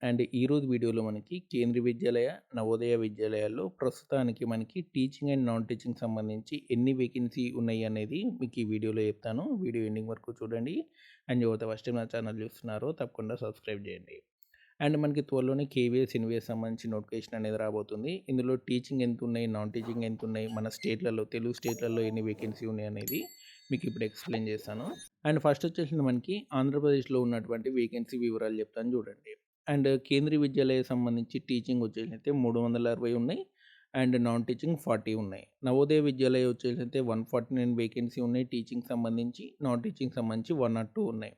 And ఈరోజు వీడియోలో మనకి కేంద్రీయ విద్యాలయ, నవోదయ విద్యాలయాల్లో ప్రస్తుతానికి మనకి టీచింగ్ అండ్ నాన్ టీచింగ్ సంబంధించి ఎన్ని వేకెన్సీ ఉన్నాయి అనేది మీకు ఈ వీడియోలో చెప్తాను. వీడియో ఎండింగ్ వరకు చూడండి. అండ్ యువత ఫస్ట్ టైం నా ఛానల్ చూస్తున్నారో తప్పకుండా సబ్స్క్రైబ్ చేయండి. అండ్ మనకి త్వరలోనే కేవీఎస్, ఎన్వీఎస్ సంబంధించి నోటిఫికేషన్ అనేది రాబోతుంది. ఇందులో టీచింగ్ ఎంత ఉన్నాయి, నాన్ టీచింగ్ ఎంత ఉన్నాయి, మన స్టేట్లలో తెలుగు స్టేట్లలో ఎన్ని వేకెన్సీ ఉన్నాయి అనేది మీకు ఇప్పుడు ఎక్స్ప్లెయిన్ చేస్తాను. అండ్ ఫస్ట్ వచ్చేసి మనకి ఆంధ్రప్రదేశ్లో ఉన్నటువంటి వేకెన్సీ వివరాలు చెప్తాను చూడండి. అండ్ కేంద్రీయ విద్యాలయ సంబంధించి టీచింగ్ వచ్చేసి అయితే 360 ఉన్నాయి. అండ్ నాన్ టీచింగ్ 40 ఉన్నాయి. నవోదయ విద్యాలయ వచ్చేసి అయితే 149 వేకెన్సీ ఉన్నాయి టీచింగ్ సంబంధించి. నాన్ టీచింగ్ సంబంధించి 102 ఉన్నాయి.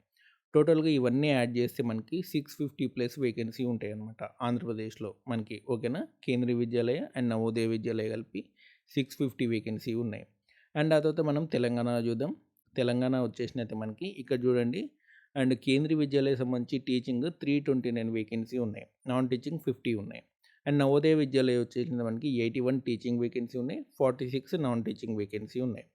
టోటల్‌గా ఇవన్నీ యాడ్ చేస్తే మనకి 650 ప్లస్ వేకెన్సీ ఉంటాయన్నమాట ఆంధ్రప్రదేశ్‌లో మనకి. ఓకేనా? కేంద్రీయ విద్యాలయ అండ్ నవోదయ విద్యాలయ కలిపి 650 వేకెన్సీ ఉన్నాయి. అండ్ ఆ తర్వాత మనం తెలంగాణ చూద్దాం. తెలంగాణ వచ్చేసినైతే మనకి ఇక్కడ చూడండి. అండ్ కేంద్రీయ విద్యాలయ సంబంధించి టీచింగ్ 329 వేకెన్సీ ఉన్నాయి. నాన్ టీచింగ్ 50 ఉన్నాయి. అండ్ నవోదయ విద్యాలయ వచ్చేసింది మనకి 81 టీచింగ్ వేకెన్సీ ఉన్నాయి. 46 నాన్ టీచింగ్ వేకెన్సీ ఉన్నాయి.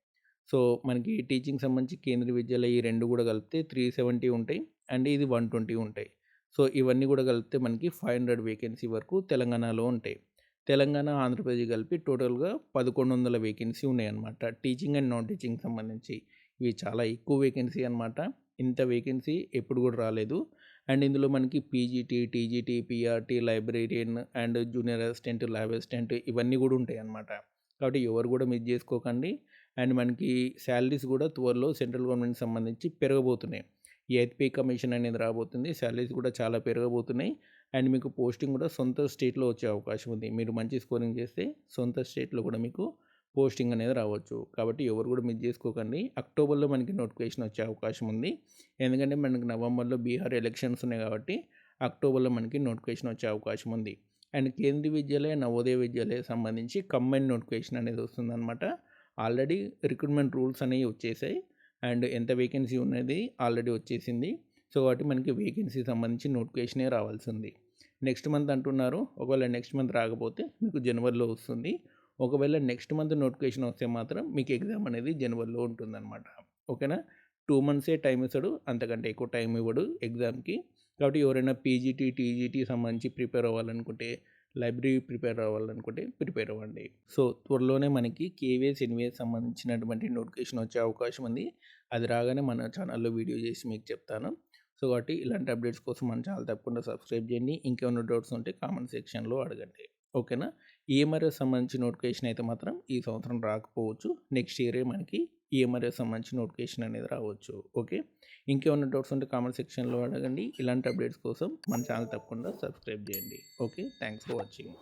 సో, మనకి టీచింగ్ సంబంధించి కేంద్రీయ విద్యాలయ ఈ 2 కూడా కలిపితే 370 ఉంటాయి. అండ్ ఇది 120 ఉంటాయి. సో, ఇవన్నీ కూడా కలిపితే మనకి 500 వేకెన్సీ వరకు తెలంగాణలో ఉంటాయి. తెలంగాణ, ఆంధ్రప్రదేశ్ కలిపి టోటల్‌గా 1100 వేకెన్సీ ఉన్నాయన్నమాట. టీచింగ్ అండ్ నాన్ టీచింగ్ సంబంధించి. ఇవి చాలా ఎక్కువ వేకెన్సీ అనమాట. ఇంత వేకెన్సీ ఎప్పుడు కూడా రాలేదు. అండ్ ఇందులో మనకి PGT, TGT, PRT, librarian and junior assistant, lab assistant ఇవన్నీ కూడా ఉంటాయన్నమాట. కాబట్టి ఎవరు కూడా మిస్ చేసుకోకండి. అండ్ మనకి శాలరీస్ కూడా త్వరలో సెంట్రల్ గవర్నమెంట్‌కి సంబంధించి పెరగబోతున్నాయి. ఈ ఎయిత్ పే కమిషన్ అనేది రాబోతుంది. శాలరీస్ కూడా చాలా పెరగబోతున్నాయి. అండ్ మీకు పోస్టింగ్ కూడా సొంత స్టేట్‌లో వచ్చే అవకాశం ఉంది. మీరు మంచి స్కోరింగ్ చేస్తే సొంత స్టేట్‌లో కూడా మీకు పోస్టింగ్ అనేది రావచ్చు. కాబట్టి ఎవరు కూడా మిస్ చేసుకోకండి. అక్టోబర్‌లో మనకి నోటిఫికేషన్ వచ్చే అవకాశం ఉంది. ఎందుకంటే మనకి నవంబర్‌లో బీహార్ ఎలక్షన్స్ ఉన్నాయి కాబట్టి అక్టోబర్‌లో మనకి నోటిఫికేషన్ వచ్చే అవకాశం ఉంది. అండ్ కేంద్రీయ విద్యాలయ, నవోదయ విద్యాలయ సంబంధించి కంబైన్డ్ నోటిఫికేషన్ అనేది వస్తుందన్నమాట. ఆల్రెడీ రిక్రూట్మెంట్ రూల్స్ అనేవి వచ్చేసాయి. అండ్ ఎంత వేకెన్సీ ఉన్నది ఆల్రెడీ వచ్చేసింది. సో, కాబట్టి మనకి వేకెన్సీ సంబంధించి నోటిఫికేషనే రావాల్సి ఉంది. నెక్స్ట్ మంత్ అంటున్నారు. ఒకవేళ నెక్స్ట్ మంత్ రాకపోతే మీకు జనవరిలో వస్తుంది. ఒకవేళ నెక్స్ట్ మంత్ నోటిఫికేషన్ వస్తే మాత్రం మీకు ఎగ్జామ్ అనేది జనవరిలో ఉంటుందన్నమాట. ఓకేనా? 2 మంత్సే టైమ్ ఇస్తాడు. అంతకంటే ఎక్కువ టైం ఇవ్వడు ఎగ్జామ్‌కి. కాబట్టి ఎవరైనా పీజీటీ, టీజీటీ సంబంధించి ప్రిపేర్ అవ్వాలనుకుంటే, లైబ్రరీ ప్రిపేర్ అవ్వాలనుకుంటే ప్రిపేర్ అవ్వండి. సో, త్వరలోనే మనకి కేవీఎస్, ఎన్వీఎస్ సంబంధించినటువంటి నోటిఫికేషన్ వచ్చే అవకాశం ఉంది. అది రాగానే మన ఛానల్‌లో వీడియో చేసి మీకు చెప్తాను. సో, కాబట్టి ఇలాంటి అప్డేట్స్ కోసం మన ఛానల్ తప్పకుండా సబ్స్క్రైబ్ చేయండి. ఇంకేమైనా డౌట్స్ ఉంటే కామెంట్ సెక్షన్‌లో అడగండి. ఓకేనా? ఈఎంఆర్ఎస్ సంబంధించి నోటిఫికేషన్ అయితే మాత్రం ఈ సంవత్సరం రాకపోవచ్చు. నెక్స్ట్ ఇయరే మనకి ఈఎంఆర్ఎస్ సంబంధించి నోటిఫికేషన్ అనేది రావచ్చు. ఓకే. ఇంకేమైనా డౌట్స్ ఉంటే కామెంట్ సెక్షన్‌లో అడగండి. ఇలాంటి అప్డేట్స్ కోసం మన ఛానల్ తప్పకుండా సబ్స్క్రైబ్ చేయండి. ఓకే. Thanks for watching.